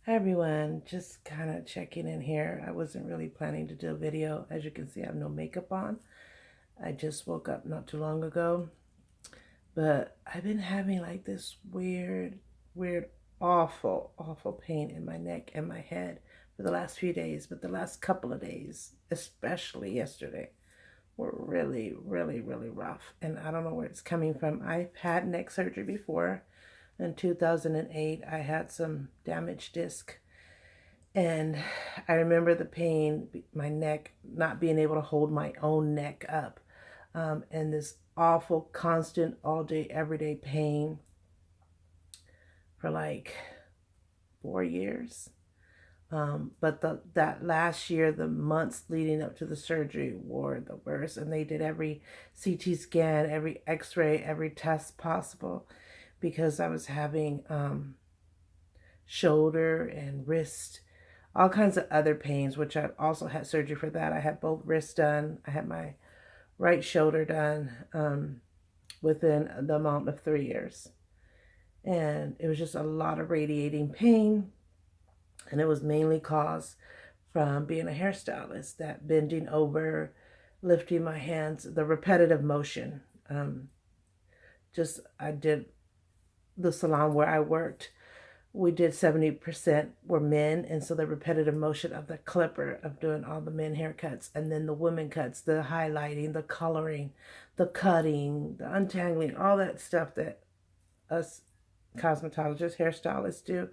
Hi everyone, just kind of checking in here. I wasn't really planning to do a video. As you can see, I have no makeup on. I just woke up not too long ago, but I've been having like this weird, awful pain in my neck and my head for the last few days, but the last couple of days, especially yesterday, were really rough. And I don't know where it's coming from. I've had neck surgery before. In 2008, I had some damaged disc. And I remember the pain, my neck, not being able to hold my own neck up, and this awful, constant, all day, everyday pain for like 4 years. But that last year, the months leading up to the surgery were the worst, and they did every CT scan, every X-ray, every test possible, because I was having shoulder and wrist, all kinds of other pains, which I also had surgery for that. I had both wrists done. I had my right shoulder done within the amount of 3 years. And it was just a lot of radiating pain. And it was mainly caused from being a hairstylist, that bending over, lifting my hands, the repetitive motion. I did the salon where I worked, we did 70% were men, and so the repetitive motion of the clipper of doing all the men haircuts, and then the women cuts, the highlighting, the coloring, the cutting, the untangling, all that stuff that us cosmetologists, hairstylists do.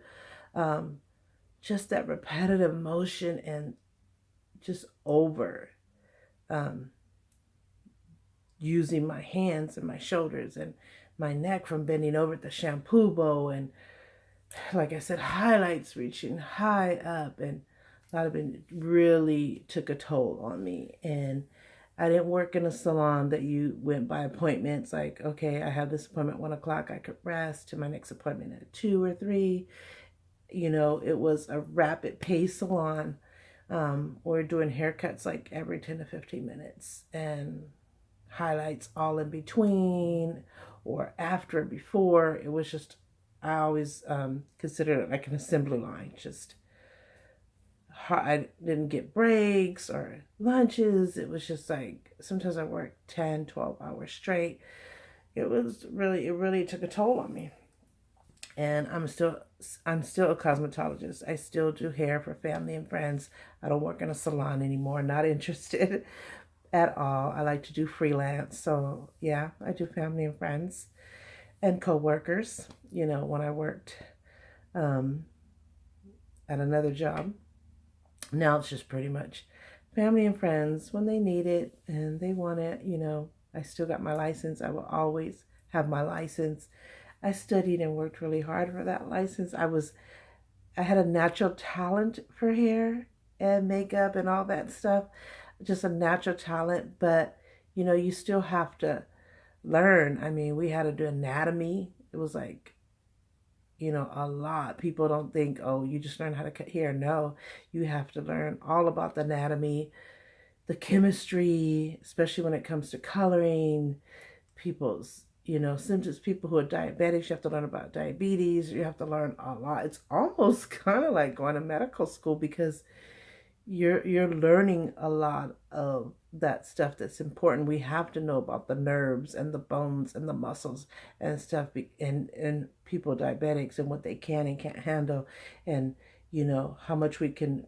um, just that repetitive motion, and just over um, using my hands and my shoulders and my neck from bending over at the shampoo bowl, and like I said, highlights reaching high up, and a lot of it really took a toll on me. And I didn't work in a salon that you went by appointments, like, okay, I have this appointment at 1 o'clock, I could rest to my next appointment at 2 or 3. It was a rapid pace salon. We're doing haircuts like every 10 to 15 minutes, and highlights all in between or after or before. It was just, I always consider it like an assembly line. Just, I didn't get breaks or lunches. It was just like, sometimes I worked 10, 12 hours straight. It really took a toll on me. And I'm still a cosmetologist. I still do hair for family and friends. I don't work in a salon anymore. Not interested at all. I like to do freelance. So yeah, I do family and friends and coworkers. When I worked um, at another job, now it's just pretty much family and friends when they need it and they want it. I still got my license. I will always have my license. I studied and worked really hard for that license. I had a natural talent for hair and makeup and all that stuff, just a natural talent. But you still have to learn. I mean, we had to do anatomy. It was like, a lot. People don't think, oh, you just learn how to cut hair. No, you have to learn all about the anatomy, the chemistry, especially when it comes to coloring, people's, symptoms. People who are diabetics, you have to learn about diabetes. You have to learn a lot. It's almost kind of like going to medical school, because you're learning a lot of that stuff that's important. We have to know about the nerves and the bones and the muscles and stuff, and people diabetics, and what they can and can't handle, and how much we can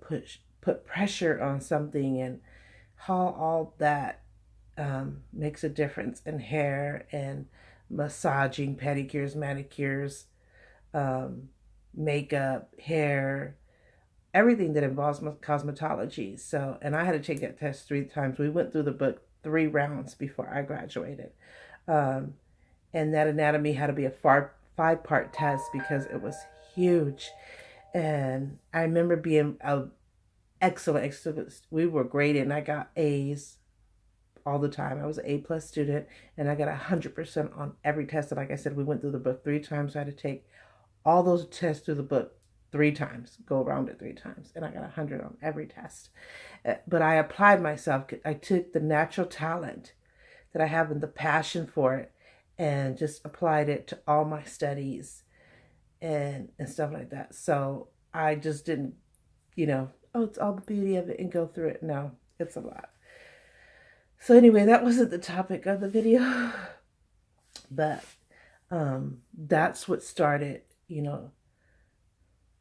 put pressure on something, and how all that makes a difference in hair, and massaging, pedicures, manicures, um, makeup, hair, everything that involves cosmetology. So, and I had to take that test 3 times. We went through the book 3 rounds before I graduated. Um, and that anatomy had to be a 5-part test because it was huge. And I remember being excellent. We were graded, and I got A's all the time. I was an A+ student, and I got 100% on every test. And like I said, we went through the book 3 times. So I had to take all those tests through the book 3 times, go around it 3 times, and I got 100 on every test. But I applied myself. I took the natural talent that I have and the passion for it, and just applied it to all my studies and stuff like that. So I just didn't, oh, it's all the beauty of it and go through it. No, it's a lot. So anyway, that wasn't the topic of the video, but that's what started,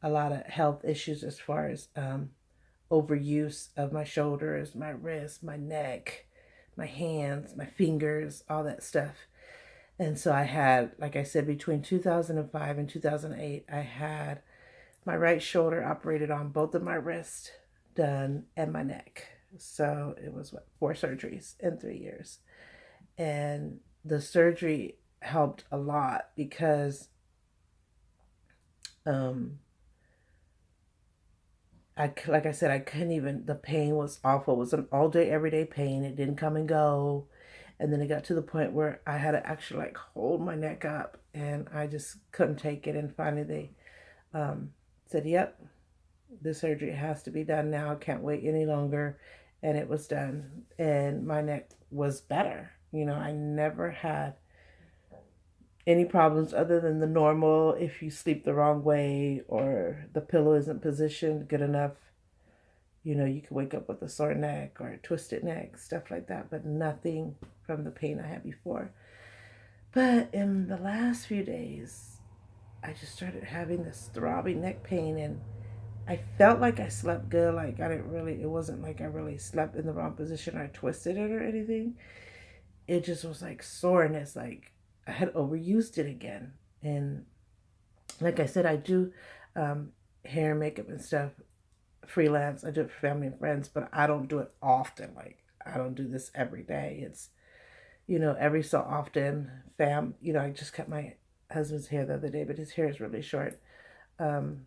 a lot of health issues as far as overuse of my shoulders, my wrists, my neck, my hands, my fingers, all that stuff. And so I had, like I said, between 2005 and 2008, I had my right shoulder operated on, both of my wrists done, and my neck. So it was what, 4 surgeries in 3 years. And the surgery helped a lot because um, like I said, I couldn't even, the pain was awful. It was an all day, everyday pain. It didn't come and go. And then it got to the point where I had to actually like hold my neck up and I just couldn't take it. And finally they said, yep, the surgery has to be done now. I can't wait any longer. And it was done. And my neck was better. I never had any problems other than the normal, if you sleep the wrong way or the pillow isn't positioned good enough. You can wake up with a sore neck or a twisted neck, stuff like that, but nothing from the pain I had before. But in the last few days, I just started having this throbbing neck pain, and I felt like I slept good. Like it wasn't like I really slept in the wrong position or twisted it or anything. It just was like soreness, like I had overused it again. And like I said, I do hair, makeup, and stuff freelance. I do it for family and friends, but I don't do it often. Like I don't do this every day. It's every so often. I just cut my husband's hair the other day, but his hair is really short. Um,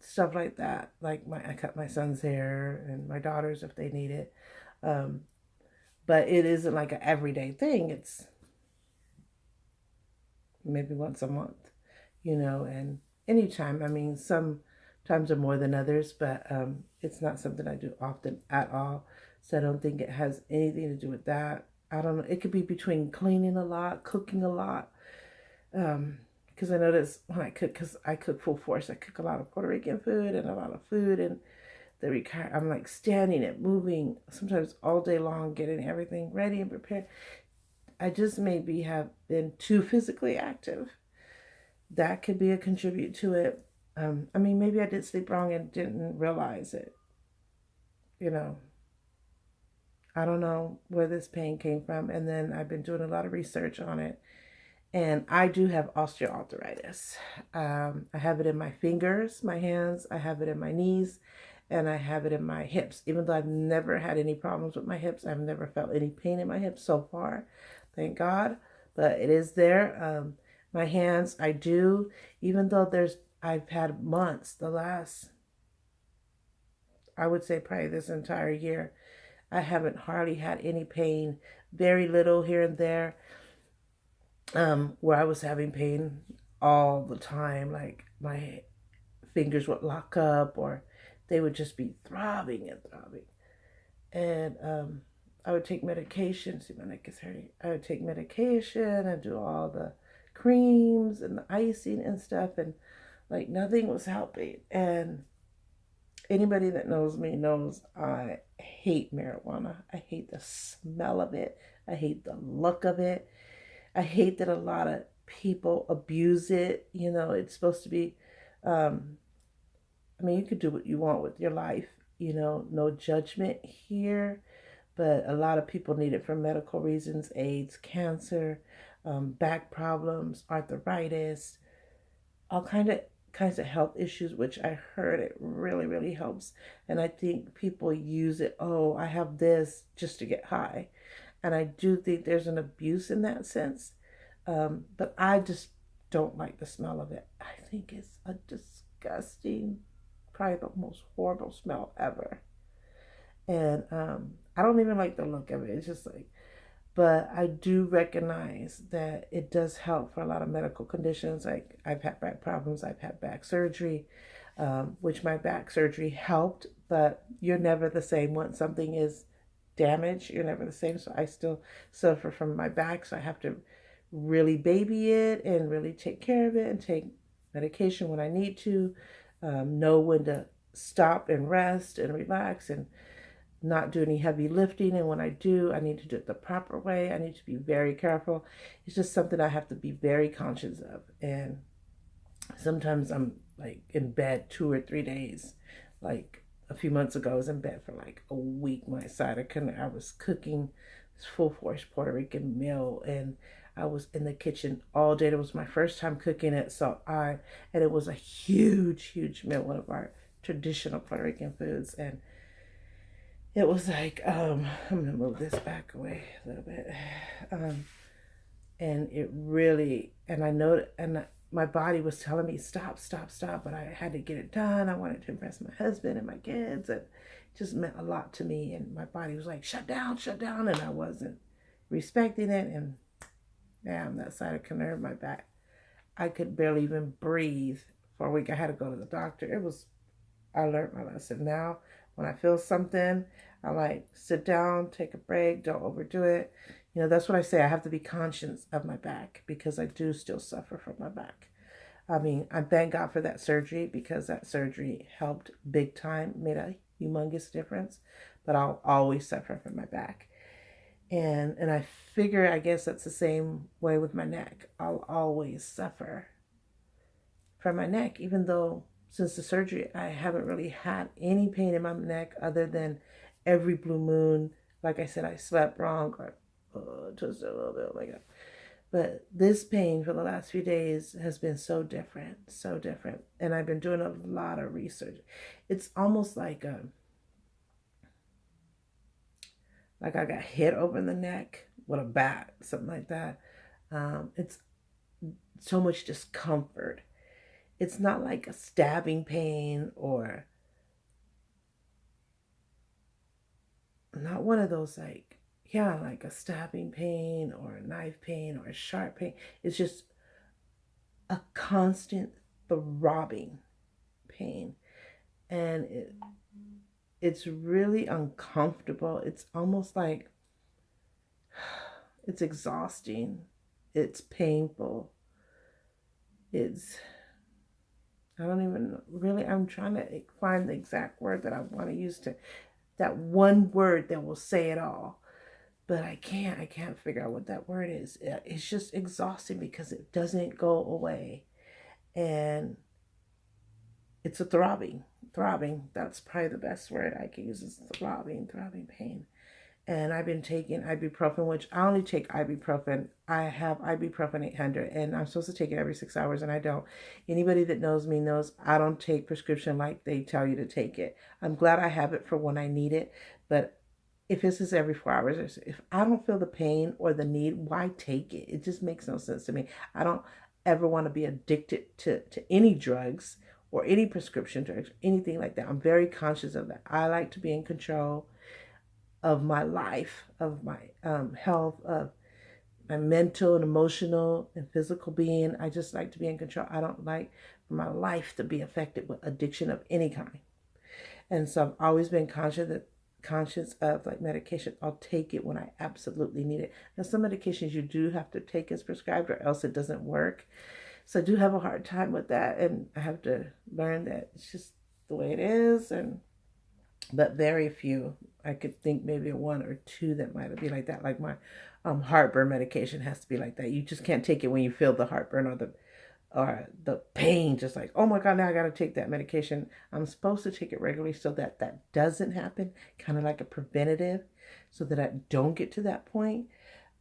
Stuff like that. Like I cut my son's hair and my daughter's if they need it. Um, but it isn't like an everyday thing. It's maybe once a month, and anytime. I mean, some times are more than others, but it's not something I do often at all. So I don't think it has anything to do with that. I don't know. It could be between cleaning a lot, cooking a lot. Because I notice when I cook, because I cook full force, I cook a lot of Puerto Rican food and a lot of food, and I'm like standing and moving sometimes all day long, getting everything ready and prepared. I just maybe have been too physically active. That could be a contribute to it. I mean, maybe I did sleep wrong and didn't realize it. You know, I don't know where this pain came from. And then I've been doing a lot of research on it. And I do have osteoarthritis. I have it in my fingers, my hands, I have it in my knees, and I have it in my hips. Even though I've never had any problems with my hips, I've never felt any pain in my hips so far. Thank God. But it is there. My hands, I do. Even though I've had months, the last, I would say probably this entire year, I haven't hardly had any pain. Very little here and there. Where I was having pain all the time, like my fingers would lock up or they would just be throbbing and throbbing. And I would take medication. See, my neck is hurting. I would take medication and do all the creams and the icing and stuff, and like nothing was helping. And anybody that knows me knows I hate marijuana. I hate the smell of it. I hate the look of it. I hate that a lot of people abuse it. It's supposed to be, I mean, you could do what you want with your life, no judgment here. But a lot of people need it for medical reasons: AIDS, cancer, back problems, arthritis, all kinds of health issues, which I heard it really, really helps. And I think people use it, oh, I have this, just to get high. And I do think there's an abuse in that sense. But I just don't like the smell of it. I think it's a disgusting, probably the most horrible smell ever. And I don't even like the look of it. It's just like, but I do recognize that it does help for a lot of medical conditions. Like I've had back problems, I've had back surgery, which my back surgery helped, but you're never the same once something is damaged. You're never the same. So I still suffer from my back. So I have to really baby it and really take care of it and take medication when I need to. know when to stop and rest and relax and not do any heavy lifting. And when I do, I need to do it the proper way. I need to be very careful. It's just something I have to be very conscious of. And sometimes I'm like in bed 2 or 3 days. Like a few months ago, I was in bed for like a week. My side, I was cooking this full force Puerto Rican meal, and I was in the kitchen all day. It was my first time cooking it, and it was a huge, huge meal, one of our traditional Puerto Rican foods, and it was like, I'm gonna move this back away a little bit. Um, and it really, and I know, and my body was telling me, stop, stop, stop, but I had to get it done. I wanted to impress my husband and my kids, and it just meant a lot to me. And my body was like, shut down, and I wasn't respecting it. And damn, that sciatica nerve, my back, I could barely even breathe for a week. I had to go to the doctor. I learned my lesson. Now when I feel something, I like sit down, take a break, don't overdo it. That's what I say. I have to be conscious of my back because I do still suffer from my back. I mean, I thank God for that surgery because that surgery helped big time, made a humongous difference. But I'll always suffer from my back. And I figure, I guess that's the same way with my neck. I'll always suffer from my neck, even though since the surgery, I haven't really had any pain in my neck other than every blue moon. Like I said, I slept wrong or just a little bit. Oh my God. But this pain for the last few days has been so different, so different. And I've been doing a lot of research. It's almost like I got hit over the neck with a bat, something like that. It's so much discomfort. It's not like a stabbing pain or not one of those like a stabbing pain or a knife pain or a sharp pain. It's just a constant throbbing pain. And it's really uncomfortable. It's almost like it's exhausting. It's painful. I don't even really, I'm trying to find the exact word that I want to use that one word that will say it all. But I can't figure out what that word is. It's just exhausting because it doesn't go away. And it's a throbbing. That's probably the best word I can use is throbbing pain. And I've been taking ibuprofen, which I only take ibuprofen. I have ibuprofen 800, and I'm supposed to take it every 6 hours, and I don't. Anybody that knows me knows I don't take prescription like they tell you to take it. I'm glad I have it for when I need it, but if this is every 4 hours, if I don't feel the pain or the need, why take it? It just makes no sense to me. I don't ever want to be addicted to any drugs or any prescription drugs, anything like that. I'm very conscious of that. I like to be in control of my life, of my health, of my mental and emotional and physical being. I just like to be in control. I don't like for my life to be affected with addiction of any kind. And so I've always been conscious of like medication. I'll take it when I absolutely need it. Now some medications you do have to take as prescribed or else it doesn't work. So I do have a hard time with that, and I have to learn that it's just the way it is. But very few. I could think maybe one or two that might be like that. Like my heartburn medication has to be like that. You just can't take it when you feel the heartburn or the pain. Just like, oh my God, now I got to take that medication. I'm supposed to take it regularly so that that doesn't happen. Kind of like a preventative, so that I don't get to that point.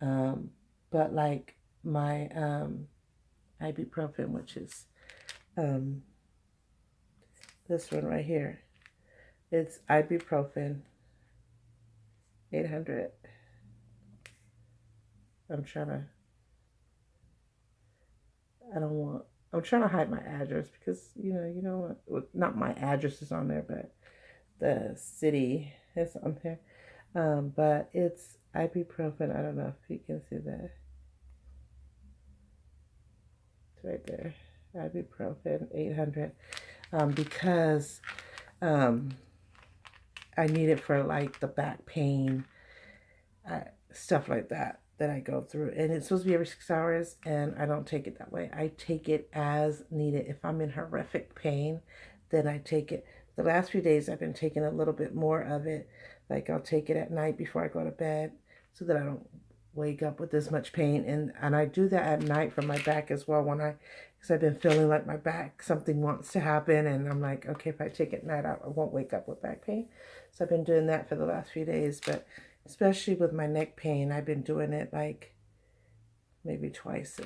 But like my ibuprofen, which is this one right here. It's ibuprofen 800. I'm trying to hide my address because, not my address is on there, but the city is on there. But it's ibuprofen. I don't know if you can see that. It's right there. Ibuprofen 800. Because I need it for like the back pain, stuff like that I go through. And it's supposed to be every 6 hours, and I don't take it that way. I take it as needed. If I'm in horrific pain, then I take it. The last few days I've been taking a little bit more of it. Like I'll take it at night before I go to bed so that I don't wake up with this much pain. And I do that at night for my back as well because I've been feeling like my back, something wants to happen. And I'm like, okay, if I take it at night, I won't wake up with back pain. So I've been doing that for the last few days. But especially with my neck pain, I've been doing it like maybe twice,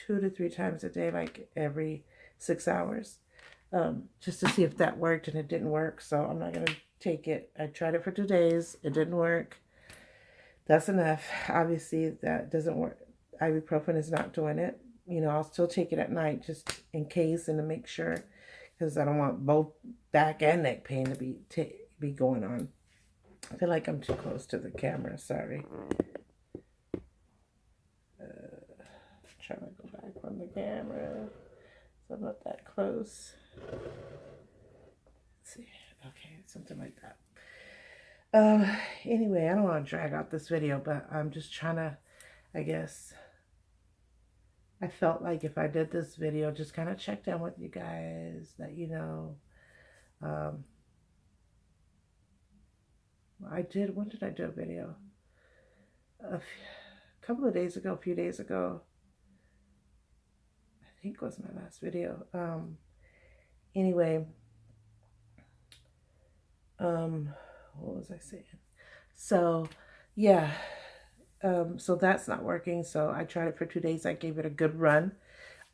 2 to 3 times a day, like every 6 hours, just to see if that worked, and it didn't work. So I'm not going to take it. I tried it for 2 days. It didn't work. That's enough. Obviously, that doesn't work. Ibuprofen is not doing it. You know, I'll still take it at night just in case and to make sure, because I don't want both back and neck pain to be going on. I feel like I'm too close to the camera. Sorry. Trying to go back from the camera, so I'm not that close. Let's see. Okay, something like that. Anyway, I don't want to drag out this video, but I'm just trying to, I guess, I felt like if I did this video, just kind of check in with you guys, let you know. When did I do a video? A couple of days ago, a few days ago. I think was my last video. Anyway, what was I saying? So, yeah, so that's not working. So I tried it for 2 days. I gave it a good run.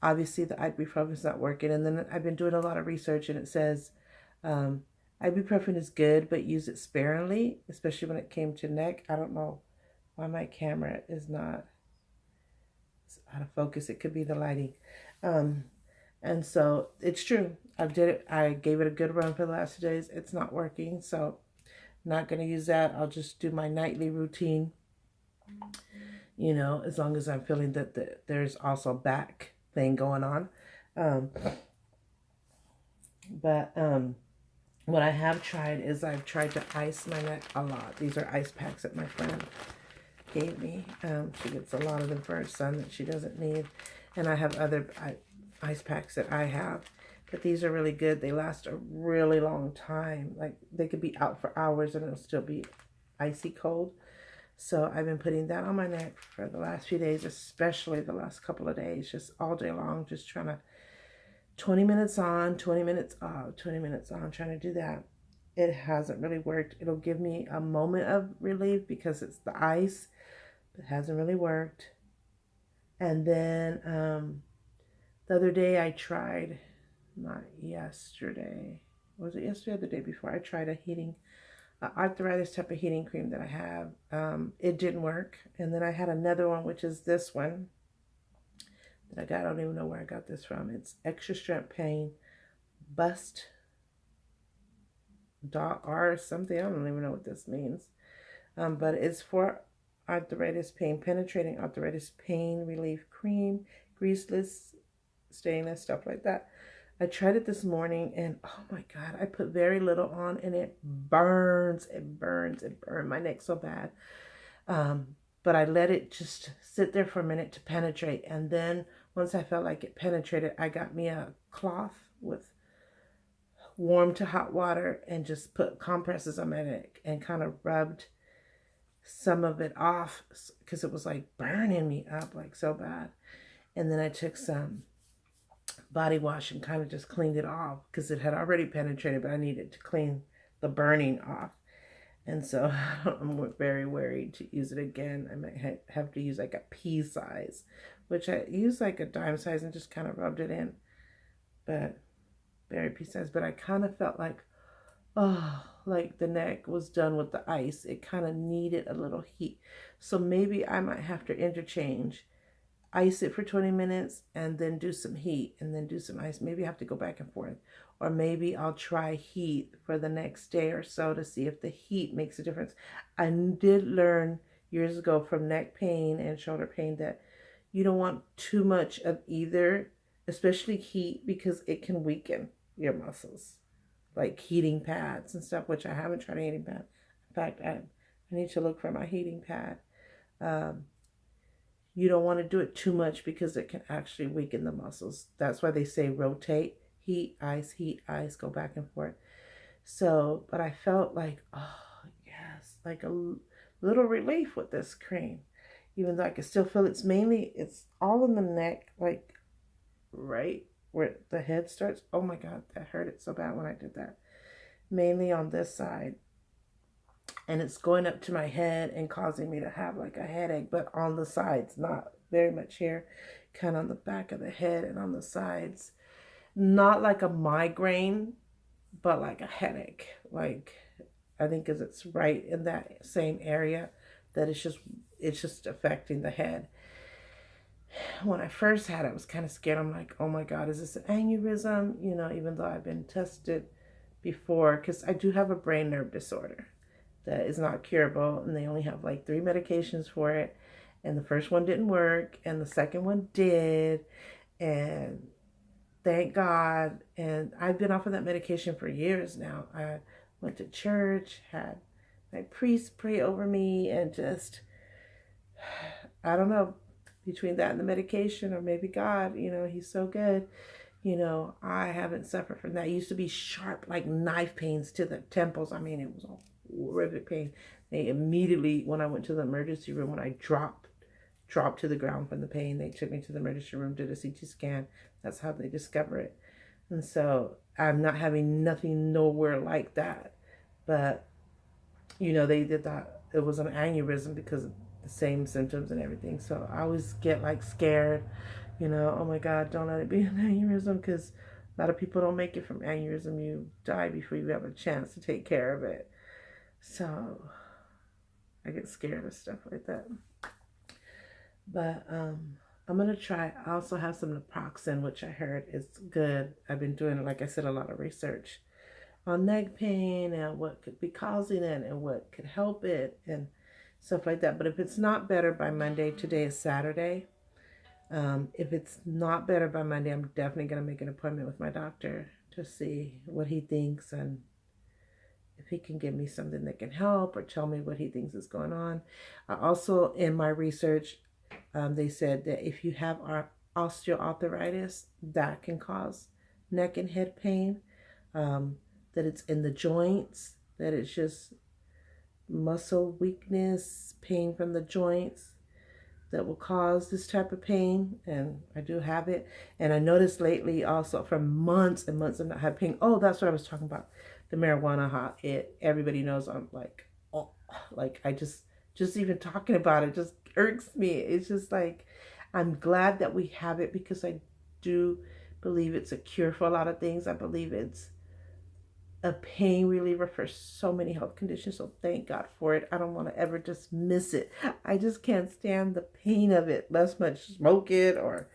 Obviously, the ibuprofen is not working. And then I've been doing a lot of research, and it says ibuprofen is good, but use it sparingly, especially when it came to neck. I don't know why my camera is not out of focus. It could be the lighting. And so it's true. I did it. I gave it a good run for the last 2 days. It's not working. So I'm not going to use that. I'll just do my nightly routine. You know, as long as I'm feeling that there's also back thing going on. What I have tried is I've tried to ice my neck a lot. These are ice packs that my friend gave me. She gets a lot of them for her son that she doesn't need. And I have other ice packs that I have. But these are really good. They last a really long time. Like, they could be out for hours and it'll still be icy cold. So I've been putting that on my neck for the last few days, especially the last couple of days, just all day long, just trying to 20 minutes on, 20 minutes off, 20 minutes on, trying to do that. It hasn't really worked. It'll give me a moment of relief because it's the ice, but it hasn't really worked. And then the other day I tried, not yesterday, was it yesterday or the day before? I tried a heating arthritis type of heating cream that I have. It didn't work. And then I had another one, which is this one that I got. I don't even know where I got this from. It's extra strength pain bust .r something. I don't even know what this means. But it's for arthritis pain, penetrating arthritis pain relief cream, greaseless, stainless, stuff like that. I tried it this morning, and oh my God, I put very little on, and it burns. It burns. It burned my neck so bad. But I let it just sit there for a minute to penetrate. And then once I felt like it penetrated, I got me a cloth with warm to hot water and just put compresses on my neck and kind of rubbed some of it off because it was like burning me up like so bad. And then I took some body wash and kind of just cleaned it off because it had already penetrated, but I needed to clean the burning off. And so I'm very worried to use it again. I might have to use like a pea size, which I used like a dime size and just kind of rubbed it in, but very pea size. But I kind of felt like, oh, like the neck was done with the ice. It kind of needed a little heat. So maybe I might have to interchange, ice it for 20 minutes and then do some heat and then do some ice. Maybe I have to go back and forth. Or maybe I'll try heat for the next day or so to see if the heat makes a difference. I did learn years ago from neck pain and shoulder pain that you don't want too much of either, especially heat, because it can weaken your muscles. Like heating pads and stuff, which I haven't tried a heating pad. In fact, I need to look for my heating pad. You don't want to do it too much because it can actually weaken the muscles. That's why they say rotate. heat, ice, go back and forth. So, but I felt like, oh, yes, like a little relief with this cream. Even though I can still feel it's all in the neck, like right where the head starts. Oh my God, that hurt it so bad when I did that. Mainly on this side. And it's going up to my head and causing me to have like a headache, but on the sides, not very much here, kind of on the back of the head and on the sides. Not like a migraine, but like a headache. Like I think because it's right in that same area that it's just affecting the head. When I first had it, I was kind of scared. I'm like, oh my God, is this an aneurysm? Even though I've been tested before, because I do have a brain nerve disorder that is not curable, and they only have like 3 medications for it. And the first one didn't work, and the second one did. And thank God. And I've been off of that medication for years now. I went to church, had my priest pray over me, and just, I don't know, between that and the medication, or maybe God, He's so good. I haven't suffered from that. It used to be sharp, like knife pains to the temples. I mean, it was a horrific pain. They immediately, when I went to the emergency room, when I dropped to the ground from the pain, they took me to the emergency room, did a CT scan. That's how they discover it. And so I'm not having nothing nowhere like that. But, they did that. It was an aneurysm because of the same symptoms and everything. So I always get like scared, oh my God, don't let it be an aneurysm, because a lot of people don't make it from aneurysm. You die before you have a chance to take care of it. So I get scared of stuff like that. But I'm gonna try. I also have some naproxen, which I heard is good. I've been doing, like I said, a lot of research on neck pain and what could be causing it and what could help it and stuff like that. But if it's not better by Monday, today is Saturday. If it's not better by Monday, I'm definitely gonna make an appointment with my doctor to see what he thinks and if he can give me something that can help or tell me what he thinks is going on. Also, in my research, they said that if you have osteoarthritis, that can cause neck and head pain. That it's in the joints, that it's just muscle weakness, pain from the joints that will cause this type of pain. And I do have it. And I noticed lately also, for months and months of not having pain. Oh, that's what I was talking about. The marijuana, how everybody knows I'm like, oh, like I just even talking about it just irks me. It's just like, I'm glad that we have it, because I do believe it's a cure for a lot of things. I believe it's a pain reliever for so many health conditions. So thank God for it. I don't want to ever just miss it. I just can't stand the pain of it, less much smoke it or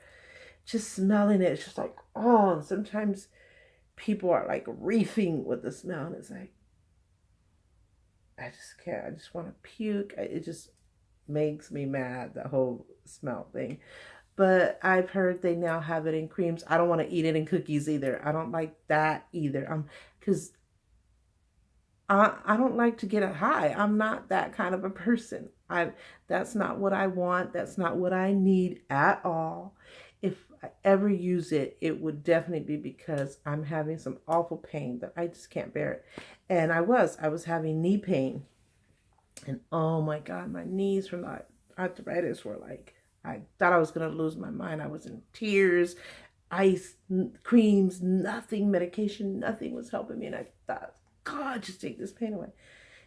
just smelling it. It's just like, oh, and sometimes people are like reefing with the smell. And it's like, I just can't. I just want to puke. It just makes me mad, the whole smell thing. But I've heard they now have it in creams. I don't want to eat it in cookies either. I don't like that either. Because I don't like to get a high. I'm not that kind of a person. That's not what I want. That's not what I need at all. If I ever use it, it would definitely be because I'm having some awful pain that I just can't bear it. And I was having knee pain. And oh my God, my knees from the arthritis were like, I thought I was going to lose my mind. I was in tears, ice, creams, nothing, medication, nothing was helping me. And I thought, God, just take this pain away.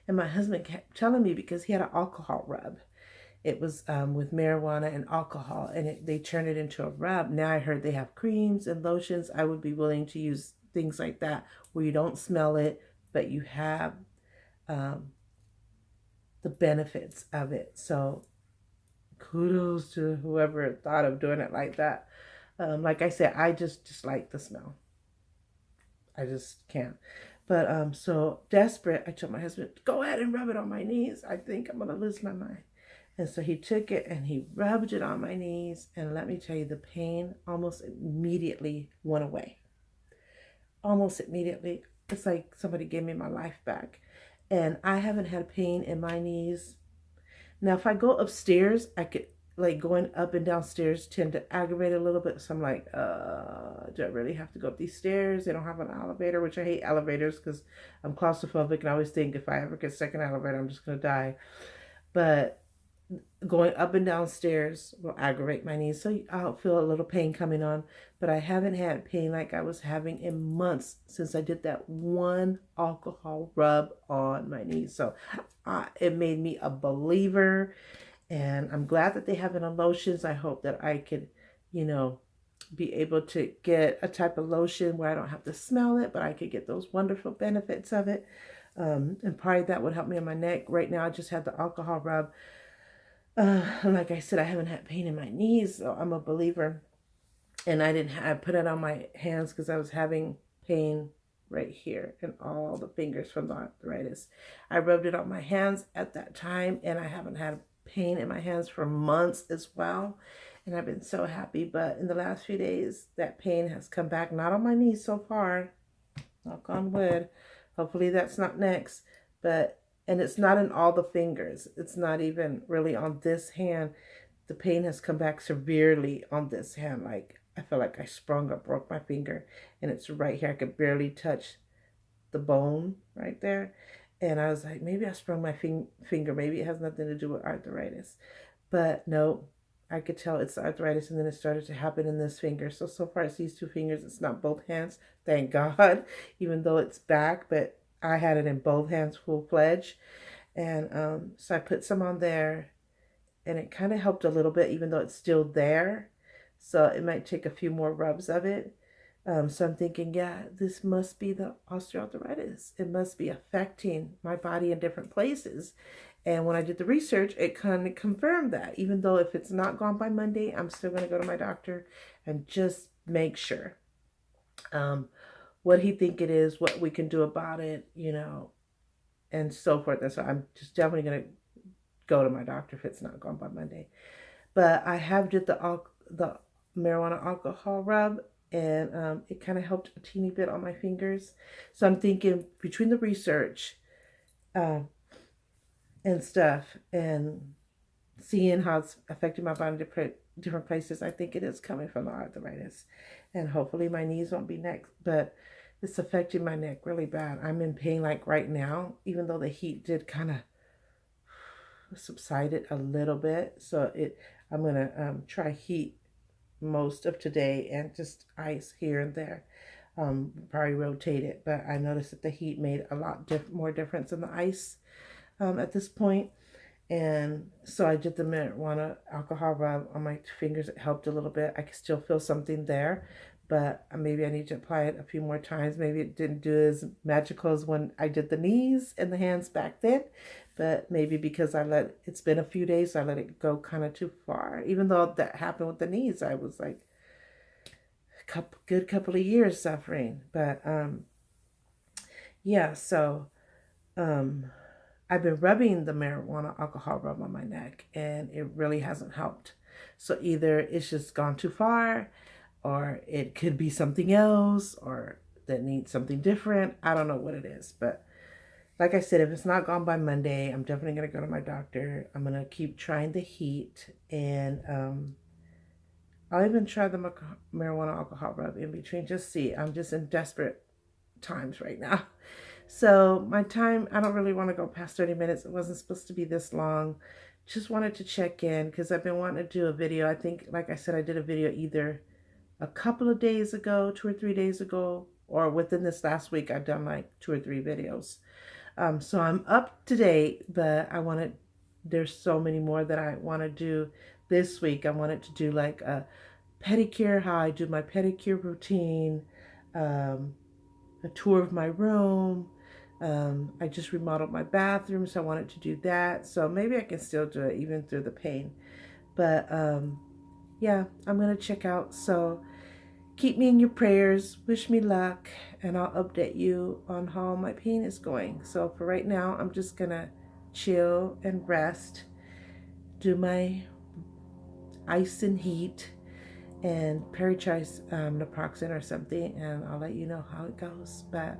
And my husband kept telling me, because he had an alcohol rub. It was with marijuana and alcohol, and they turned it into a rub. Now I heard they have creams and lotions. I would be willing to use things like that where you don't smell it, but you have the benefits of it. So kudos to whoever thought of doing it like that. Like I said, I just dislike the smell. I just can't. But so desperate, I told my husband, go ahead and rub it on my knees. I think I'm gonna lose my mind. And so he took it and he rubbed it on my knees, and let me tell you, the pain almost immediately went away. Almost immediately. It's like somebody gave me my life back. And I haven't had pain in my knees. Now, if I go upstairs, I could like going up and down stairs tend to aggravate a little bit. So I'm like, do I really have to go up these stairs? They don't have an elevator, which I hate elevators because I'm claustrophobic and I always think if I ever get stuck in an elevator, I'm just going to die. But going up and down stairs will aggravate my knees. So I'll feel a little pain coming on. But I haven't had pain like I was having in months since I did that one alcohol rub on my knees. So it made me a believer. And I'm glad that they have it on lotions. I hope that I could, be able to get a type of lotion where I don't have to smell it, but I could get those wonderful benefits of it. And probably that would help me on my neck. Right now, I just had the alcohol rub. Like I said, I haven't had pain in my knees, so I'm a believer. And I put it on my hands because I was having pain right here and all the fingers from the arthritis. I rubbed it on my hands at that time, and I haven't had pain in my hands for months as well. And I've been so happy. But in the last few days, that pain has come back. Not on my knees so far. Knock on wood. Hopefully that's not next. And it's not in all the fingers. It's not even really on this hand. The pain has come back severely on this hand. Like, I feel like I sprung or broke my finger. And it's right here. I could barely touch the bone right there. And I was like, maybe I sprung my finger. Maybe it has nothing to do with arthritis. But no, I could tell it's the arthritis. And then it started to happen in this finger. So far it's these two fingers. It's not both hands. Thank God. Even though it's back. But I had it in both hands full-fledged. And so I put some on there. And it kind of helped a little bit, even though it's still there. So it might take a few more rubs of it. So I'm thinking, yeah, this must be the osteoarthritis. It must be affecting my body in different places. And when I did the research, it kind of confirmed that. Even though if it's not gone by Monday, I'm still going to go to my doctor and just make sure what he think it is, what we can do about it, and so forth. And so I'm just definitely going to go to my doctor if it's not gone by Monday. But I have did the marijuana alcohol rub, and it kind of helped a teeny bit on my fingers. So I'm thinking between the research and stuff and seeing how it's affecting my body in different places, I think it is coming from the arthritis. And hopefully my knees won't be next, but it's affecting my neck really bad. I'm in pain like right now, even though the heat did kind of subsided a little bit. So I'm going to try heat most of today and just ice here and there. Probably rotate it, but I noticed that the heat made a lot more difference than the ice at this point. And so I did the marijuana alcohol rub on my fingers. It helped a little bit. I can still feel something there, but maybe I need to apply it a few more times. Maybe it didn't do as magical as when I did the knees and the hands back then, but maybe because it's been a few days, I let it go kind of too far. Even though that happened with the knees, I was like good couple of years suffering. But yeah, so I've been rubbing the marijuana alcohol rub on my neck, and it really hasn't helped. So either it's just gone too far, or it could be something else, or that needs something different. I don't know what it is, but like I said, if it's not gone by Monday, I'm definitely going to go to my doctor. I'm going to keep trying the heat, and I'll even try the marijuana alcohol rub in between. Just see. I'm just in desperate times right now. So my time, I don't really want to go past 30 minutes. It wasn't supposed to be this long. Just wanted to check in because I've been wanting to do a video. I think, like I said, I did a video either a couple of days ago, 2 or 3 days ago, or within this last week, I've done like 2 or 3 videos. So I'm up to date, but there's so many more that I want to do this week. I wanted to do like a pedicure, how I do my pedicure routine, a tour of my room. I just remodeled my bathroom, so I wanted to do that. So maybe I can still do it even through the pain. But yeah, I'm going to check out. So keep me in your prayers. Wish me luck. And I'll update you on how my pain is going. So for right now, I'm just going to chill and rest. Do my ice and heat and perichise naproxen or something. And I'll let you know how it goes. But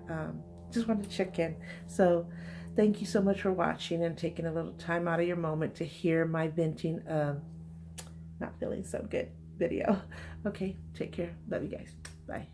just wanted to check in. So thank you so much for watching and taking a little time out of your moment to hear my venting of not feeling so good video. Okay, take care. Love you guys. Bye.